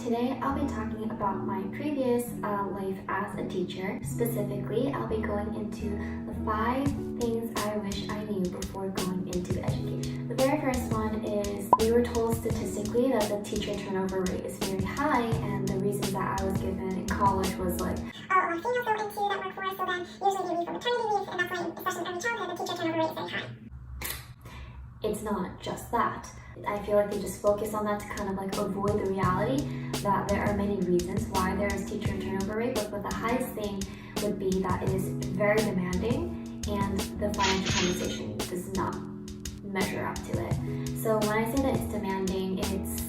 today I'll be talking about my previous life as a teacher. Specifically, I'll be going into the 5 things I wish I knew before going into education. The very first one is we were told statistically that the teacher turnover rate is very high, and the reasons that I was given in college was like, females go into that workforce, so then usually they leave for maternity leave, and that's why, especially in early childhood, the teacher turnover rate is very high. it's not just that. I feel like they just focus on that to kind of like avoid the reality that there are many reasons why there is teacher turnover rate, but the highest thing would be that it is very demanding and the financial compensation does not measure up to it. So when I say that it's demanding, it's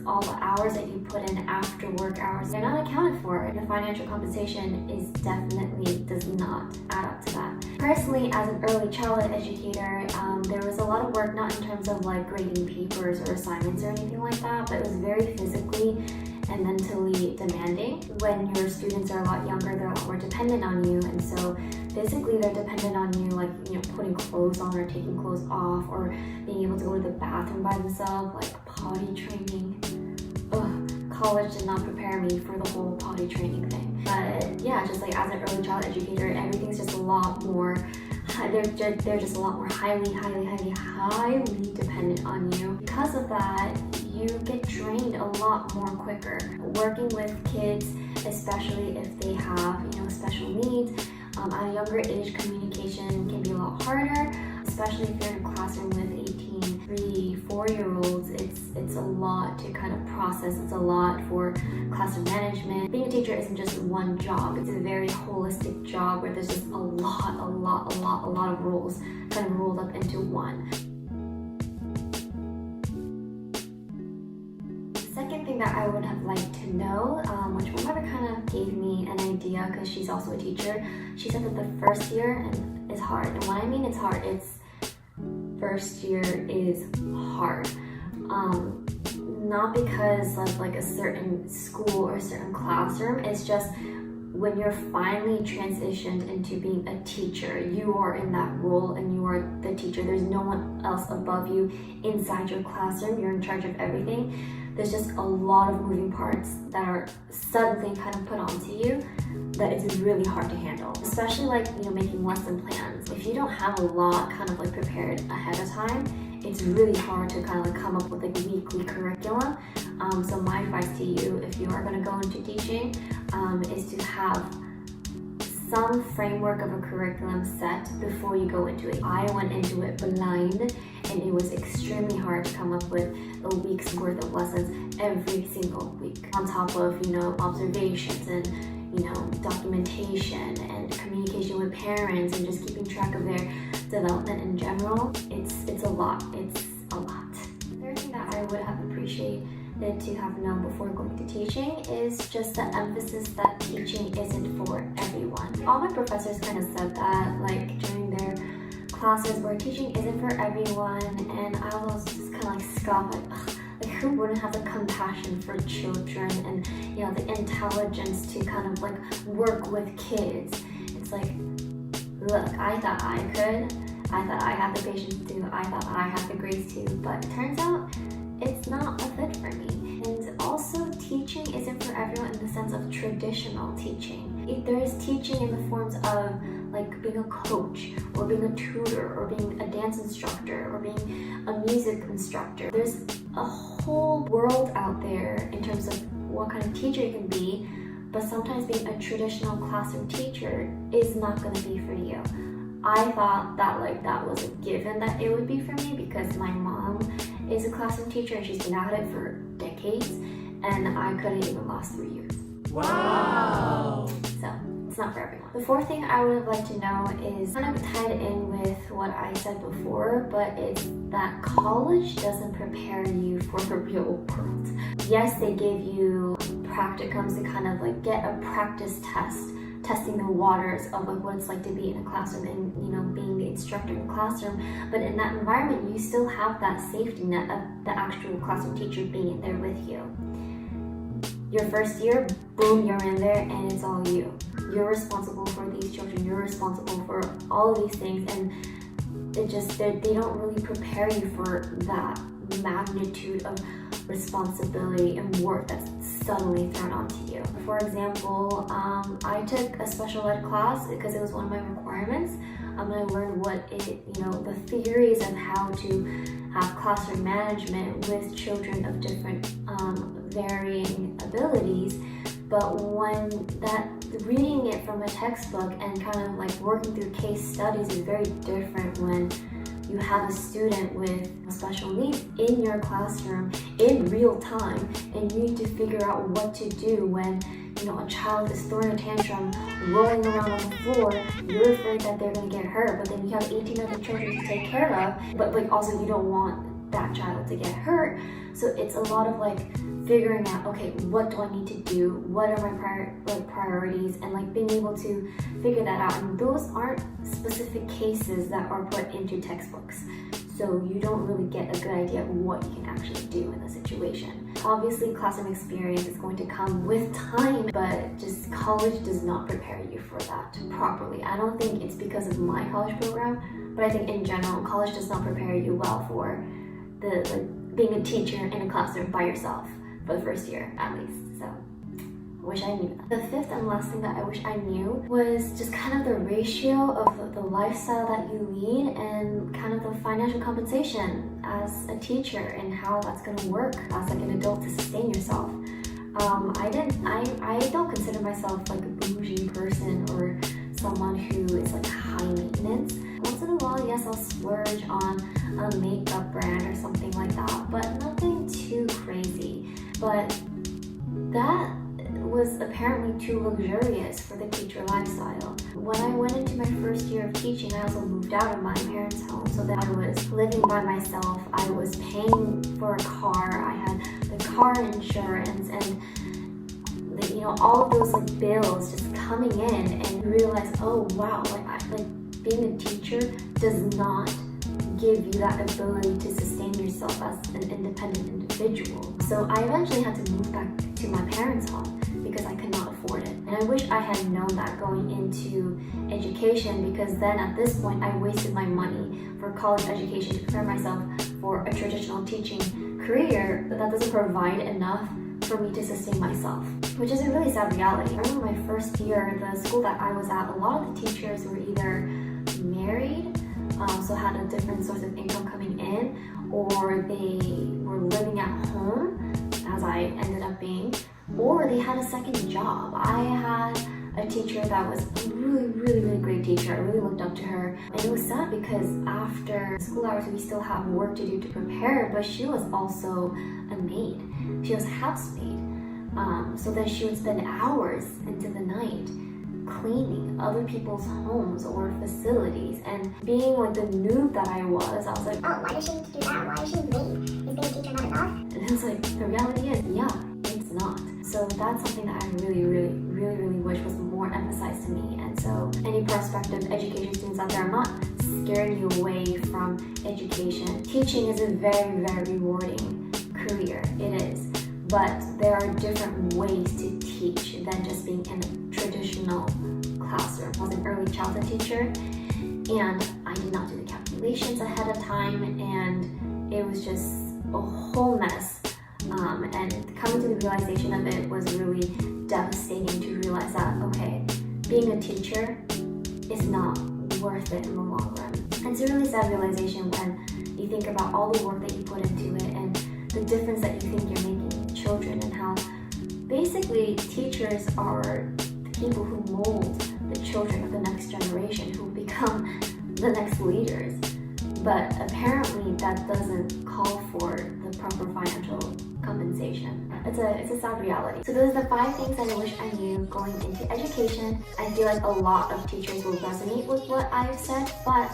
all the hours that you put in after work hours. They're not accounted for. The financial compensation does not add up to that. Personally, as an early childhood educator, there was a lot of work, not in terms of like grading papers or assignments or anything like that, but it was very physically and mentally demanding. When your students are a lot younger, they're a lot more dependent on you, and so physically they're dependent on you, like putting clothes on or taking clothes off, or being able to go to the bathroom by themselves, like potty training. College did not prepare me for the whole potty training thing. But yeah, just like as an early child educator, everything's just a lot more. They're just a lot more highly dependent on you. Because of that, you get drained a lot more quicker. Working with kids, especially if they have special needs, at a younger age, communication can be a lot harder, especially if you're in a classroom with 18, 3, 4-year-olds. It's a lot to kind of process. It's a lot for classroom management. Being a teacher isn't just one job. It's a very holistic job where there's just a lot of roles kind of rolled up into one. Second thing that I would have liked to know, which my mother kind of gave me an idea because she's also a teacher. She said that the first year is hard, and when I mean it's hard, it's first year is hard. Not because of like a certain school or a certain classroom. It's just when you're finally transitioned into being a teacher, you are in that role and you are the teacher. There's no one else above you inside your classroom. You're in charge of everything. There's just a lot of moving parts that are suddenly kind of put onto you that it's really hard to handle, especially like making lesson plans. If you don't have a lot kind of like prepared ahead of time, it's really hard to kind of like come up with like weekly curriculum. So my advice to you, if you are going to go into teaching, is to have some framework of a curriculum set before you go into it. I went into it blind, and it was extremely hard to come up with a week's worth of lessons every single week, on top of observations and documentation and communication with parents and just keeping track of their development in general. It's a lot. The third thing that I would have appreciated to have known before going to teaching is just the emphasis that teaching isn't for everyone. All my professors kind of said that like during their classes where teaching isn't for everyone, and I was just kind of like scoff like who wouldn't have the compassion for children and the intelligence to kind of like work with kids. It's like, look, I thought I could. I thought I had the patience to. I thought I had the grace to, but it turns out it's not a fit for me. And also, teaching isn't for everyone in the sense of traditional teaching. There is teaching in the forms of like being a coach or being a tutor or being a dance instructor or being a music instructor. There's a whole world out there in terms of what kind of teacher you can be, but sometimes being a traditional classroom teacher is not going to be for you. I thought that that was a given that it would be for me because my mom is a classroom teacher and she's been at it for decades, and I couldn't even last 3 years. Wow! So it's not for everyone. The fourth thing I would have liked to know is kind of tied in with what I said before, but it's that college doesn't prepare you for the real world. Yes, they give you practicums to kind of like get a practice test, testing the waters of like what it's like to be in a classroom and being the instructor in the classroom, but in that environment you still have that safety net of the actual classroom teacher being in there with you. Your first year, boom, you're in there and it's all you. You're responsible for these children, you're responsible for all of these things, and they don't really prepare you for that magnitude of responsibility and work that's suddenly thrown onto you. For example, I took a special ed class because it was one of my requirements. I learned the theories of how to have classroom management with children of different varying abilities. But when reading it from a textbook and kind of like working through case studies is very different when you have a student with special needs in your classroom in real time, and you need to figure out what to do when a child is throwing a tantrum, rolling around on the floor. You're afraid that they're going to get hurt, but then you have 18 other children to take care of, but also you don't want that child to get hurt. So it's a lot of figuring out, okay, what do I need to do? What are my priorities? And being able to figure that out. And those aren't specific cases that are put into textbooks. So you don't really get a good idea of what you can actually do in a situation. Obviously, classroom experience is going to come with time, but just college does not prepare you for that properly. I don't think it's because of my college program, but I think in general, college does not prepare you well for being a teacher in a classroom by yourself for the first year, at least. So I wish I knew that. The fifth and last thing that I wish I knew was just kind of the ratio of the lifestyle that you lead and kind of the financial compensation as a teacher and how that's going to work as an adult to sustain yourself. I don't consider myself a bougie person or someone who is high maintenance. Once in a while, yes, I'll splurge on a makeup brand or something like that, but nothing too crazy. But that was apparently too luxurious for the teacher lifestyle. When I went into my first year of teaching, I also moved out of my parents' home, so that I was living by myself. I was paying for a car. I had the car insurance and all of those bills just coming in, and you realize, oh wow, being a teacher does not give you that ability to sustain yourself as an independent individual. So I eventually had to move back to my parents' home because I could not afford it. And I wish I had known that going into education, because then at this point I wasted my money for college education to prepare myself for a traditional teaching career, but that doesn't provide enough for me to sustain myself, which is a really sad reality. I remember my first year, the school that I was at, a lot of the teachers were either married, so had a different source of income coming in, or they were living at home, as I ended up being, or they had a second job. I had a teacher that was a really great teacher. I really looked up to her, and it was sad because after school hours we still have work to do to prepare, but she was also a maid. She was a housemaid. So then she would spend hours into the night cleaning other people's homes or facilities, and being the noob that I was like, oh, why does she need to do that? Why is she late? Is being a teacher not enough? and it was the reality is, yeah, it's not. So that's something that I really wish was more emphasized to me. And so any prospective education students out there, I'm not scaring you away from education. Teaching is a very rewarding career. It is. But there are different ways to teach than just being in a traditional classroom. I was an early childhood teacher, and I did not do the calculations ahead of time, and it was just a whole mess. And coming to the realization of it was really devastating to realize that, okay, being a teacher is not worth it in the long run. And it's a really sad realization when you think about all the work that you put into it and the difference that you think you're making in children, and how basically teachers are the people who mold the children of the next generation who become the next leaders. But apparently that doesn't call for the proper financial compensation. It's a sad reality. So those are the 5 things that I wish I knew going into education. I feel like a lot of teachers will resonate with what I've said, but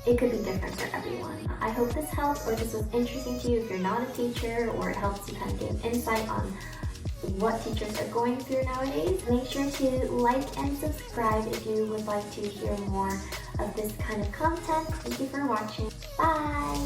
it could be different for everyone. I hope this helps, or this was interesting to you if you're not a teacher, or it helps you kind of get insight on what teachers are going through nowadays. Make sure to like and subscribe if you would like to hear more of this kind of content. Thank you for watching. Bye!